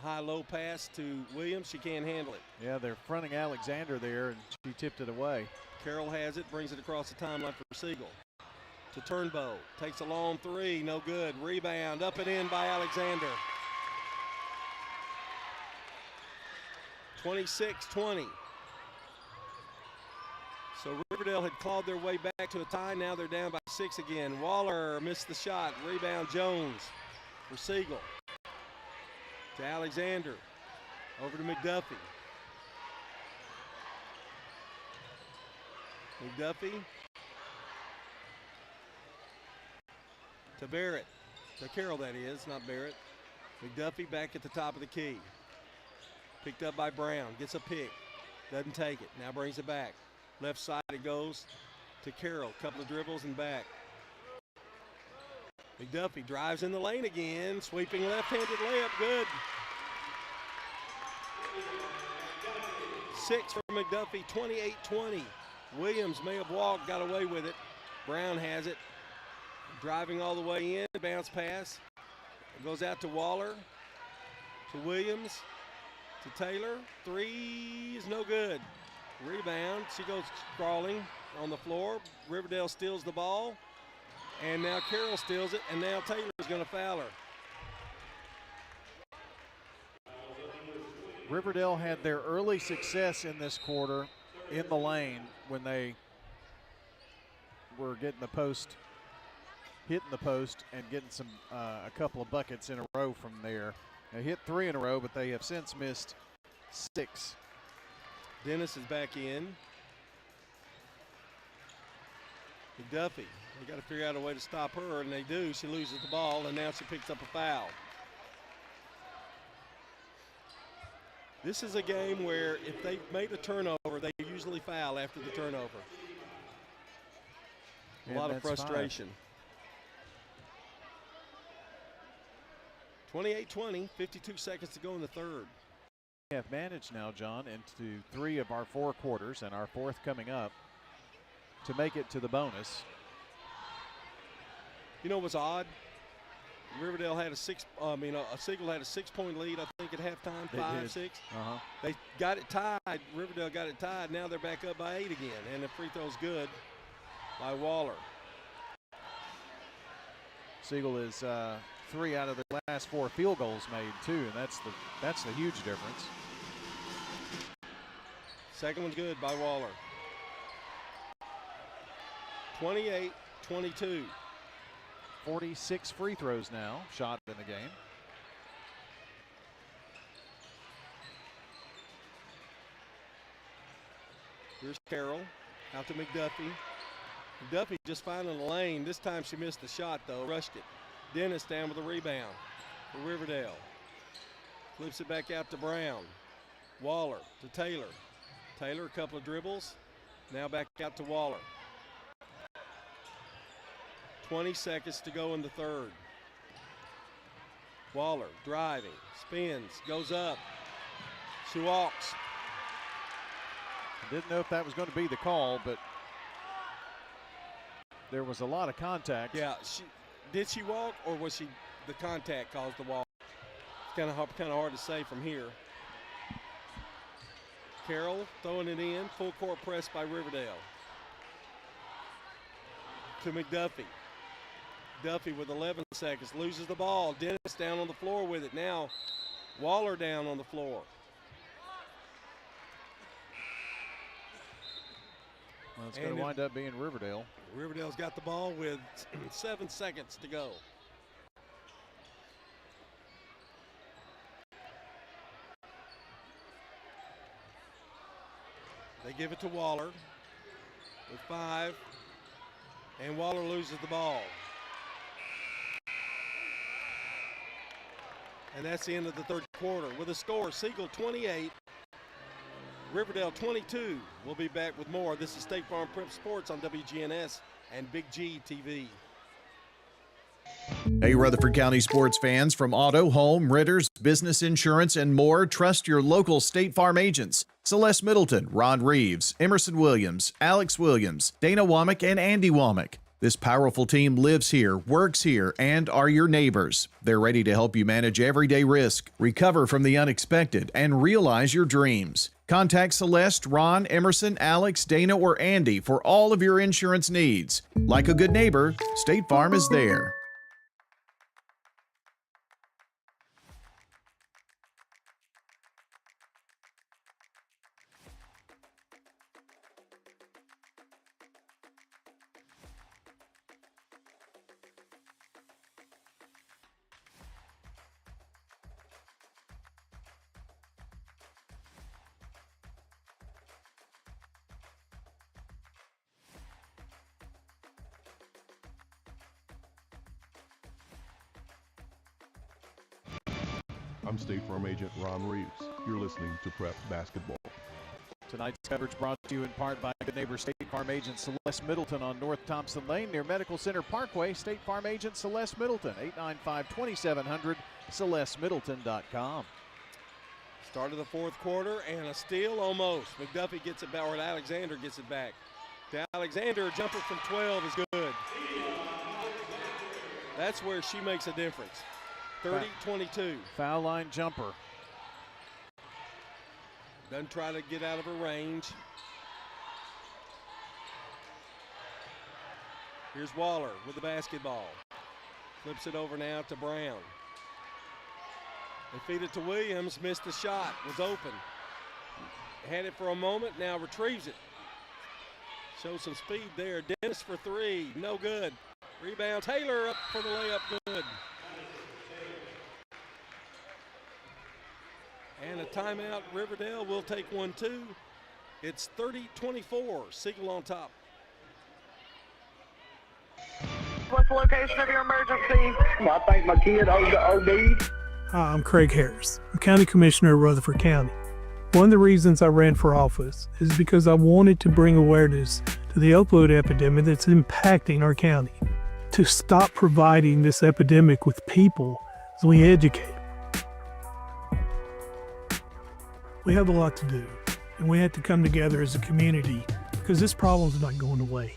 High-low pass to Williams. She can't handle it. Yeah, they're fronting Alexander there, and she tipped it away. Carroll has it, brings it across the timeline for Siegel. To Turnbow. Takes a long 3, no good. Rebound, up and in by Alexander. 26-20. So Riverdale had clawed their way back to a tie. Now they're down by 6 again. Waller missed the shot. Rebound Jones for Siegel. To Alexander. Over to McDuffie. McDuffie. To Barrett. To Carroll, that is, not Barrett. McDuffie back at the top of the key. Picked up by Brown. Gets a pick. Doesn't take it. Now brings it back. Left side it goes to Carroll. Couple of dribbles and back. McDuffie drives in the lane again. Sweeping left-handed layup. Good. 6 for McDuffie. 28-20. Williams may have walked. Got away with it. Brown has it. Driving all the way in. Bounce pass. It goes out to Waller. To Williams. To Taylor. 3 is no good. Rebound. She goes crawling on the floor. Riverdale steals the ball. And now Carroll steals it. And now Taylor's going to foul her. Riverdale had their early success in this quarter in the lane when they were getting the post, hitting the post, and getting some a couple of buckets in a row from there. They hit 3 in a row, but they have since missed 6. Dennis is back in. McDuffie. They got to figure out a way to stop her, and they do. She loses the ball, and now she picks up a foul. This is a game where if they make the turnover, they usually foul after the turnover. A lot of frustration. 28-20, 52 seconds to go in the third. We have managed now, John, into 3 of our 4 quarters and our 4th coming up to make it to the bonus. You know what's odd? Riverdale had Siegel had a 6-point lead, I think, at halftime, 5-6. They got it tied. Riverdale got it tied. Now they're back up by 8 again, and the free throw's good by Waller. Siegel is 3 out of the last 4 field goals made too, and that's the huge difference. Second one's good by Waller. 28-22. 46 free throws now shot in the game. Here's Carroll out to McDuffie. McDuffie just finding the lane. This time she missed the shot though, rushed it. Dennis down with a rebound for Riverdale. Flips it back out to Brown. Waller to Taylor. Taylor, a couple of dribbles. Now back out to Waller. 20 seconds to go in the third. Waller driving, spins, goes up. She walks. Didn't know if that was going to be the call, but there was a lot of contact. Yeah, did she walk, or was she the contact caused the walk? It's kind of hard to say from here. Carroll throwing it in, full court press by Riverdale. To McDuffie. Duffy with 11 seconds, loses the ball. Dennis down on the floor with it. Now Waller down on the floor. Well, it's going to wind up being Riverdale. Riverdale's got the ball with 7 seconds to go. They give it to Waller with 5, and Waller loses the ball. And that's the end of the third quarter. With a score, Siegel 28, Riverdale 22. We'll be back with more. This is State Farm Prep Sports on WGNS and Big G TV. Hey, Rutherford County sports fans, from auto, home, renters, business insurance, and more, trust your local State Farm agents. Celeste Middleton, Ron Reeves, Emerson Williams, Alex Williams, Dana Womack, and Andy Womack. This powerful team lives here, works here, and are your neighbors. They're ready to help you manage everyday risk, recover from the unexpected, and realize your dreams. Contact Celeste, Ron, Emerson, Alex, Dana, or Andy for all of your insurance needs. Like a good neighbor, State Farm is there. I'm State Farm Agent Ron Reeves. You're listening to Prep Basketball. Tonight's coverage brought to you in part by good neighbor State Farm Agent Celeste Middleton on North Thompson Lane near Medical Center Parkway. State Farm Agent Celeste Middleton, 895-2700, CelesteMiddleton.com. Start of the fourth quarter and a steal almost. McDuffie gets it back, or Alexander gets it back. To Alexander, a jumper from 12 is good. That's where she makes a difference. 30-22. Foul line jumper. Doesn't try to get out of her range. Here's Waller with the basketball. Flips it over now to Brown. They feed it to Williams, missed the shot, was open. Had it for a moment, now retrieves it. Shows some speed there. Dennis for 3, no good. Rebound, Taylor up for the layup, good. And a timeout, Riverdale will take 1-2. It's 30-24, Siegel on top. What's the location of your emergency? I think my kid OD'd. Hi, I'm Craig Harris. I'm County Commissioner of Rutherford County. One of the reasons I ran for office is because I wanted to bring awareness to the opioid epidemic that's impacting our county. To stop providing this epidemic with people as we educate them. We have a lot to do, and we have to come together as a community because this problem's not going away.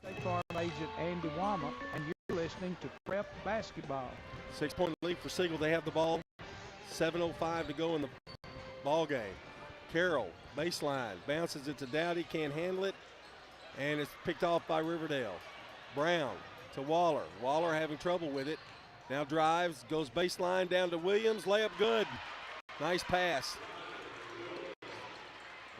State Farm Agent Andy Womack, and you're listening to Prep Basketball. 6-point lead for Siegel. They have the ball. 7:05 to go in the ball game. Carroll, baseline, bounces it to Dowdy, can't handle it, and it's picked off by Riverdale. Brown to Waller. Waller having trouble with it. Now drives, goes baseline down to Williams. Layup good. Nice pass.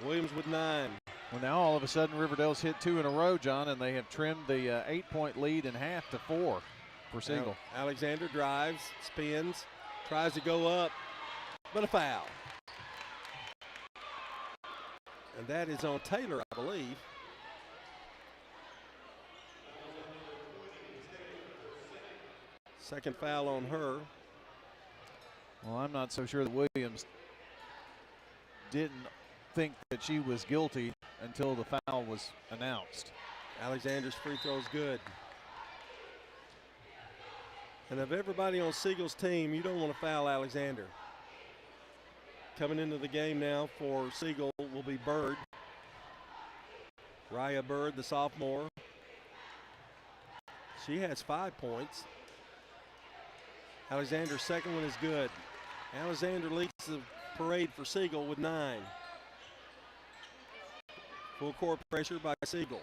Williams with 9. Well, now all of a sudden Riverdale's hit 2 in a row, John, and they have trimmed the 8-point lead in half to 4 for Siegel. Alexander drives, spins, tries to go up, but a foul. And that is on Taylor, I believe. Second foul on her. Well, I'm not so sure that Williams didn't think that she was guilty until the foul was announced. Alexander's free throw is good. And of everybody on Siegel's team, you don't want to foul Alexander. Coming into the game now for Siegel will be Bird. Raya Bird, the sophomore. She has 5 points. Alexander's second one is good. Alexander leads the parade for Siegel with 9. Full court pressure by Siegel.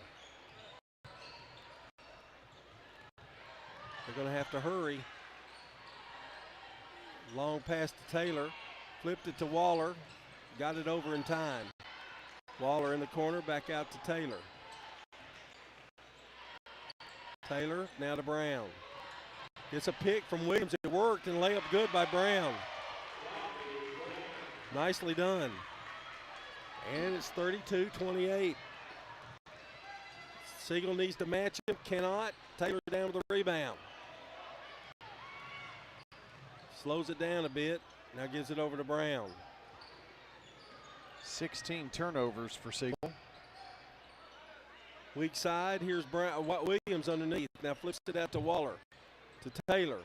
They're going to have to hurry. Long pass to Taylor. Flipped it to Waller. Got it over in time. Waller in the corner, back out to Taylor. Taylor now to Brown. Gets a pick from Williams. It worked, and layup good by Brown. Nicely done. And it's 32-28. Siegel needs to match him, cannot. Taylor down with the rebound. Slows it down a bit, now gives it over to Brown. 16 turnovers for Siegel. Weak side, here's Williams underneath. Now flips it out to Waller, to Taylor.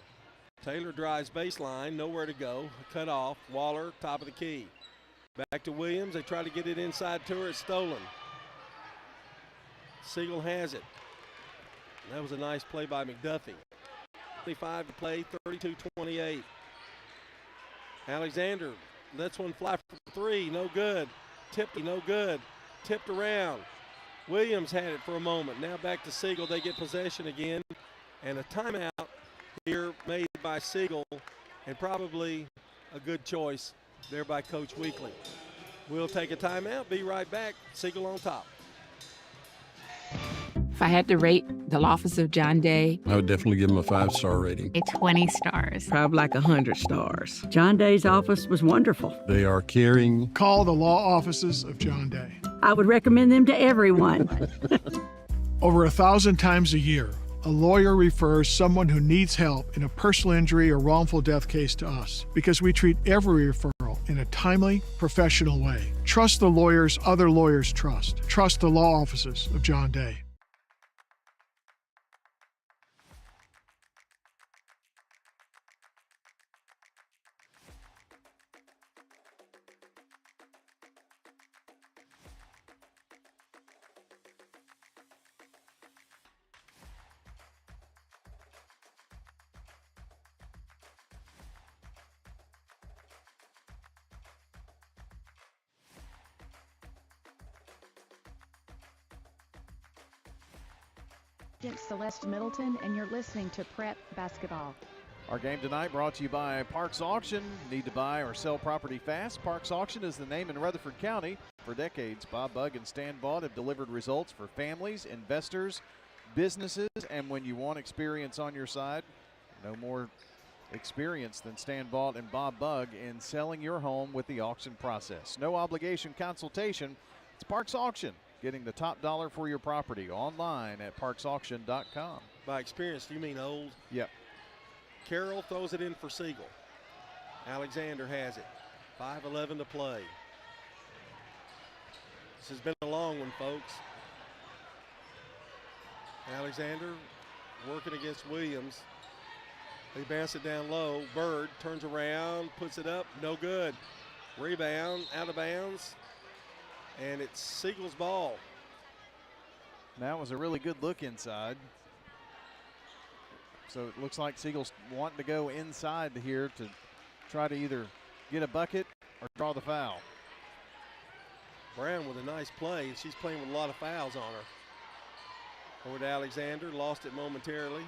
Taylor drives baseline, nowhere to go, cut off. Waller, top of the key. Back to Williams, they try to get it inside to her, it's stolen. Siegel has it. That was a nice play by McDuffie. 25 to play, 32-28. Alexander lets one fly for 3, no good. Tipped, no good. Tipped around. Williams had it for a moment. Now back to Siegel. They get possession again. And a timeout here made by Siegel, and probably a good choice there by Coach Weekly. We'll take a timeout, be right back. Siegel on top. If I had to rate the office of John Day, I would definitely give him a 5-star rating. A 20 stars. Probably like 100 stars. John Day's office was wonderful. They are caring. Call the law offices of John Day. I would recommend them to everyone. Over 1,000 times a year, a lawyer refers someone who needs help in a personal injury or wrongful death case to us because we treat every referral in a timely, professional way. Trust the lawyers other lawyers trust. Trust the law offices of John Day. It's Celeste Middleton, and you're listening to Prep Basketball. Our game tonight brought to you by Parks Auction. Need to buy or sell property fast? Parks Auction is the name in Rutherford County. For decades, Bob Bugg and Stan Vaught have delivered results for families, investors, businesses, and when you want experience on your side, no more experience than Stan Vaught and Bob Bugg in selling your home with the auction process. No obligation consultation. It's Parks Auction. Getting the top dollar for your property online at parksauction.com. By experience, do you mean old? Yep. Carroll throws it in for Siegel. Alexander has it. 5:11 to play. This has been a long one, folks. Alexander working against Williams. They bounce it down low. Bird turns around, puts it up, no good. Rebound, out of bounds. And it's Siegel's ball. That was a really good look inside. So it looks like Siegel's wanting to go inside here to try to either get a bucket or draw the foul. Brown with a nice play. She's playing with a lot of fouls on her. Over to Alexander, lost it momentarily.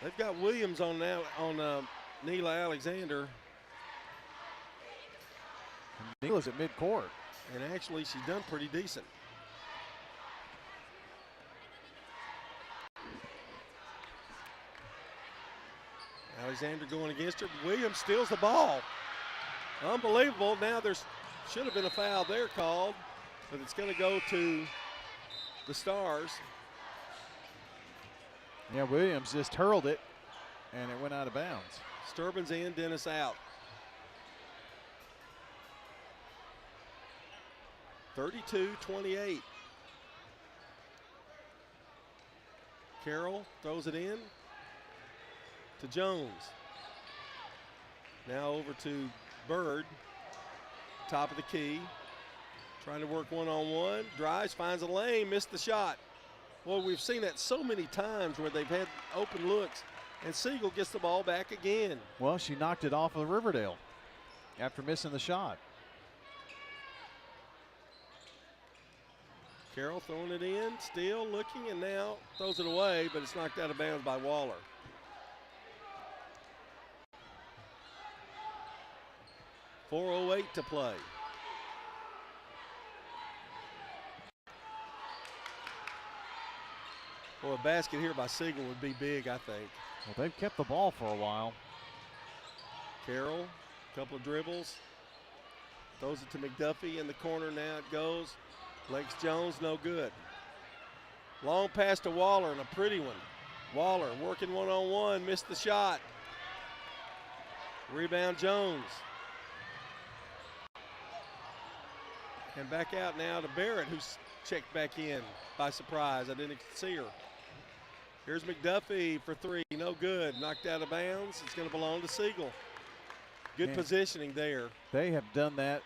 They've got Williams on now on Neela Alexander. Neela's at midcourt. And actually, she's done pretty decent. Alexander going against her. Williams steals the ball. Unbelievable. Now there's should have been a foul there called, but it's going to go to the Stars. Yeah, Williams just hurled it, and it went out of bounds. Sturbin's in, Dennis out. 32-28. Carroll throws it in to Jones. Now over to Bird, top of the key. Trying to work one-on-one. Drives, finds a lane, missed the shot. Well, we've seen that so many times where they've had open looks, and Siegel gets the ball back again. Well, she knocked it off of Riverdale after missing the shot. Carroll throwing it in, still looking, and now throws it away, but it's knocked out of bounds by Waller. .408 to play. Well, a basket here by Siegel would be big, I think. Well, they've kept the ball for a while. Carroll, a couple of dribbles. Throws it to McDuffie in the corner, now it goes. Lex Jones, no good. Long pass to Waller and a pretty one. Waller working one-on-one, missed the shot. Rebound Jones. And back out now to Barrett, who's checked back in by surprise. I didn't see her. Here's McDuffie for three, no good. Knocked out of bounds. It's going to belong to Siegel. Good positioning there. They have done that